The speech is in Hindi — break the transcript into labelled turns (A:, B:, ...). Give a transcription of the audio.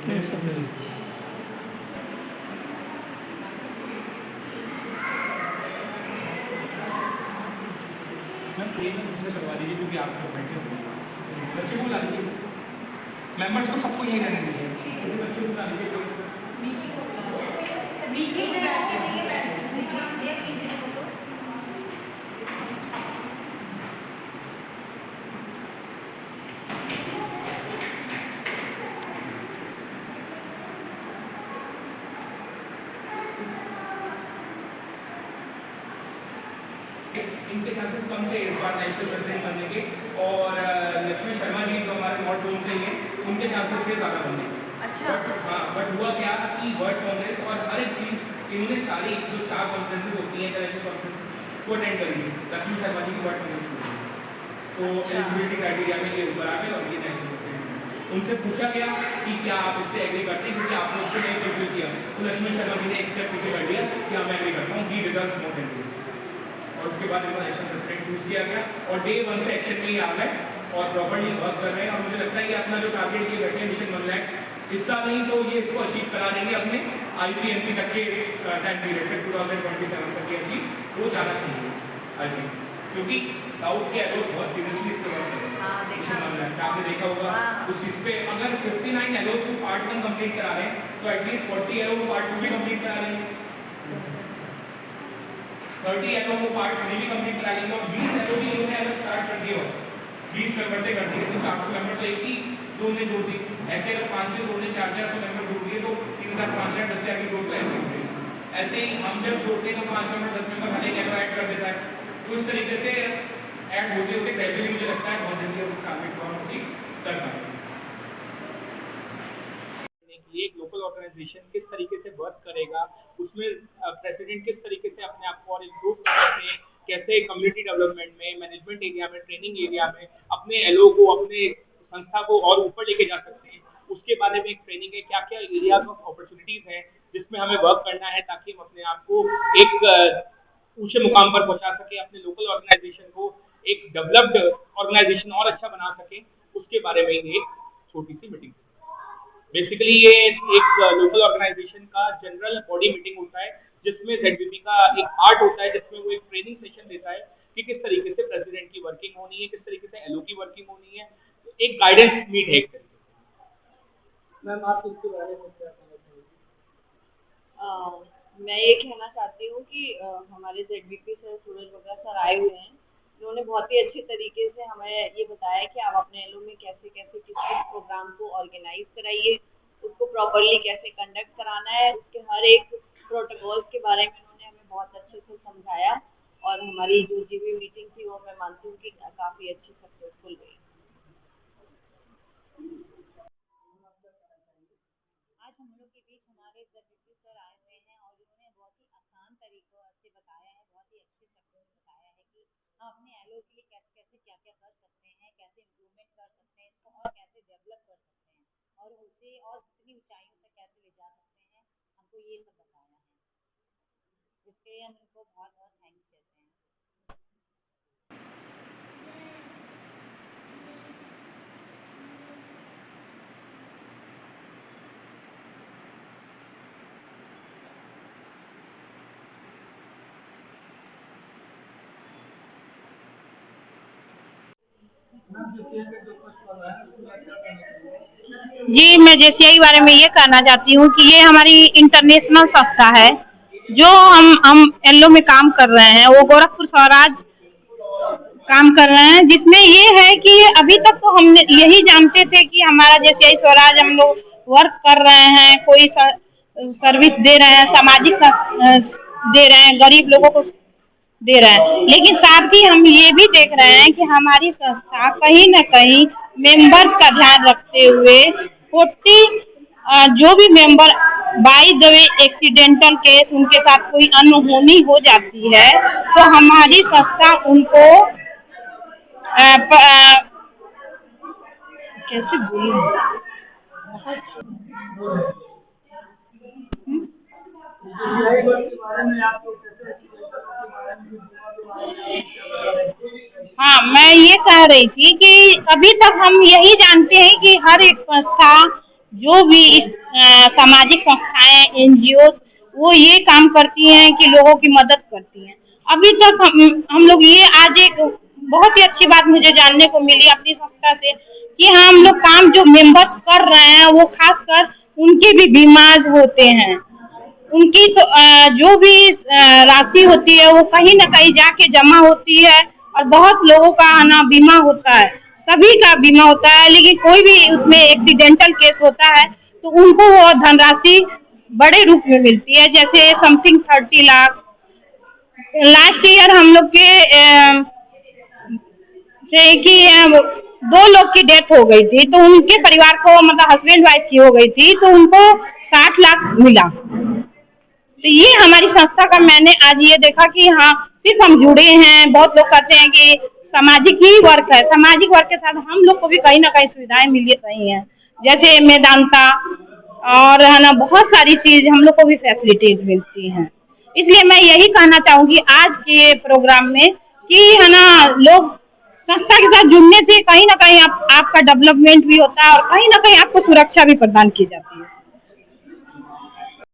A: ये सब है।
B: मैम ट्रेनिंग उससे करवा दीजिए क्योंकि आप सब बैठे हो बच्चे को ला दीजिए मेंबर्स को सबको यहीं रहने दीजिए बच्चे को ला दीजिए इनके चांसेस कम थे इस बार नेशनल प्रेसिडेंट बनने के और लक्ष्मी शर्मा जी जो हमारे नॉर्थ जोन से ही हैं उनके चांसेस थे ज़्यादा बनने के।
C: अच्छा।
B: बट हुआ क्या कि वर्ल्ड कांग्रेस और हर एक चीज़ इन्होंने सारी जो 4 कॉन्फ्रेंसेज होती हैं इंटरनेशनल कॉन्फ्रेंस वो अटेंड करी थी लक्ष्मी शर्मा जी की वर्ल्ड कांग्रेस में। तो एलिजिबिलिटी क्राइटेरिया में ये ऊपर आ गए और ये नेशनल प्रेसिडेंट उनसे पूछा गया कि क्या आप इससे एग्री करते हैं क्योंकि आपने उसको नहीं फुलफिल किया तो लक्ष्मी शर्मा जी ने एक स्टेप पीछे कर दिया कि हाँ मैं एग्री करता हूँ ही डिजर्व्स मोर देन यू और उसके बाद इनको नेशनल प्रेसिडेंट चूज किया गया और डे 1 से एक्शन में ही आ गए और प्रॉपर्ली वर्क कर रहे हैं और मुझे लगता है कि अपना जो टारगेट लिए बैठे हैं मिशन 1 लाख इस साल नहीं तो ये इसको अचीव करा देंगे अपने IPMP तक के टाइम पीरियड में 2027 तक के अचीव वो जाना चाहिए आई थिंक क्योंकि साउथ के एलोस बहुत सीरियसली इस पर वर्क कर रहे हैं मिशन 1 लाख आपने देखा होगा उस चीज़ पे अगर 59 एलोस को पार्ट 1 कंप्लीट करा रहे हैं तो एटलीस्ट 40 एलो को पार्ट 2 भी कंप्लीट करा लेंगे 30 एलो को पार्ट 3 भी कंप्लीट करा लेंगे और 20 एलो भी इन्होंने अगर स्टार्ट कर दिया हो 20 मेंबर से कर दिए तो 400 मेंबर तो एक ही जोन में जोड़ दी ऐसे अगर 500 जोड़े 400 मेंबर जोड़ दिए तो 3500 10 से आगे जोड़ तो ऐसे होते हैं ऐसे ही हम जब जोड़ते हैं तो 5 मेंबर 10 मेंबर हर एक एलो ऐड कर देता है तो इस तरीके से ऐड होते होते ग्रेजुअली मुझे लगता है बहुत जल्दी उस टारगेट को हम अचीव कर पाएंगे। एक लोकल ऑर्गेनाइजेशन किस तरीके से वर्क करेगा उसमें प्रेसिडेंट किस तरीके से अपने आप को और इम्प्रूव कर सकते हैं कैसे कम्युनिटी डेवलपमेंट में मैनेजमेंट एरिया में ट्रेनिंग एरिया में अपने एलओ को अपने संस्था को और ऊपर लेके जा सकते हैं उसके बारे में एक ट्रेनिंग है क्या क्या एरियाज ऑफ अपॉर्चुनिटीज हैं जिसमें हमें वर्क करना है ताकि हम अपने आप को एक ऊंचे मुकाम पर पहुंचा सके अपने लोकल ऑर्गेनाइजेशन को एक डेवलप्ड ऑर्गेनाइजेशन और अच्छा बना सके उसके बारे में ये एक छोटी सी मीटिंग बेसिकली ये एक लोकल ऑर्गेनाइजेशन का जनरल बॉडी मीटिंग होता है जिसमें ZBP का एक पार्ट होता है जिसमें वो एक ट्रेनिंग सेशन देता है कि किस तरीके से प्रेसिडेंट की वर्किंग होनी है किस तरीके से एलओ की वर्किंग होनी है तो एक गाइडेंस मीट है एक तरीके से। मैम आप इसके बारे में क्या कहना
C: चाहेंगे? मैं ये कहना चाहती हूँ कि हमारे ZBP सर सूरज बग्गा सर आए हुए हैं उन्होंने बहुत ही अच्छे तरीके से हमें ये बताया कि आप अपने एलओ में कैसे कैसे किस प्रोग्राम को ऑर्गेनाइज कराइए उसको प्रॉपरली कैसे कंडक्ट कराना है उसके हर एक प्रोटोकॉल्स के बारे में उन्होंने हमें बहुत अच्छे से समझाया और हमारी जो जीबी मीटिंग थी वो मैं मानती हूँ कि काफ़ी अच्छी सक्सेसफुल रही। आज हम लोग के बीच हमारे ZBP सर आए हुए हैं और उन्होंने बहुत ही आसान तरीकों से बताया है बहुत ही अच्छे शब्दों में बताया है कि हम अपने एलओ के लिए कैसे कैसे क्या क्या कर सकते हैं कैसे इम्प्रूवमेंट कर सकते हैं इसको और कैसे डेवलप कर सकते हैं और उसे और कितनी ऊंचाइयों तक कैसे ले जा सकते हैं हमको ये सब बताया है इसके लिए हम इनको बहुत बहुत थैंक्स कहते हैं।
D: जी मैं JCI के बारे में ये कहना चाहती हूँ कि ये हमारी इंटरनेशनल संस्था है जो हम एलओ में काम कर रहे हैं वो गोरखपुर स्वराज काम कर रहे हैं जिसमें ये है कि अभी तक तो हम यही जानते थे कि हमारा JCI स्वराज हम लोग वर्क कर रहे हैं कोई सर्विस दे रहे हैं सामाजिक दे रहे हैं गरीब लोगों को दे रहे हैं लेकिन साथ ही हम ये भी देख रहे हैं कि हमारी संस्था कहीं न कहीं मेंबर्स का ध्यान रखते हुए 40 जो भी member by the way accidental case उनके साथ कोई अनहोनी हो जाती है तो हमारी संस्था उनको कैसे बोलूं हाँ मैं ये कह रही थी कि अभी तक हम यही जानते हैं कि हर एक संस्था जो भी सामाजिक संस्थाएं, एनजीओ वो ये काम करती हैं कि लोगों की मदद करती हैं। अभी तक हम लोग ये आज एक बहुत ही अच्छी बात मुझे जानने को मिली अपनी संस्था से कि हाँ, हम लोग काम जो मेंबर्स कर रहे हैं वो खासकर उनके भी बीमार होते हैं। उनकी तो जो भी राशि होती है वो कहीं ना कहीं जाके जमा होती है और बहुत लोगों का ना बीमा होता है, सभी का बीमा होता है, लेकिन कोई भी उसमें एक्सीडेंटल केस होता है तो उनको वो धनराशि बड़े रूप में मिलती है, जैसे समथिंग 30 लाख। लास्ट ईयर हम लोग के से कि 2 लोग की डेथ हो गई थी, तो उनके परिवार को मतलब हस्बैंड वाइफ की हो गई थी तो उनको 60 लाख मिला। तो ये हमारी संस्था का मैंने आज ये देखा कि हाँ, सिर्फ हम जुड़े हैं। बहुत लोग कहते हैं कि सामाजिक ही वर्क है, सामाजिक वर्क के साथ हम लोग को भी कहीं ना कहीं सुविधाएं मिली रही हैं, जैसे मेदांता और है ना बहुत सारी चीज हम लोग को भी फैसिलिटीज मिलती हैं। इसलिए मैं यही कहना चाहूंगी आज के प्रोग्राम में कि है ना लोग संस्था के साथ जुड़ने से कहीं ना कहीं आपका डेवलपमेंट भी होता है और कहीं ना कहीं आपको सुरक्षा भी प्रदान की जाती है।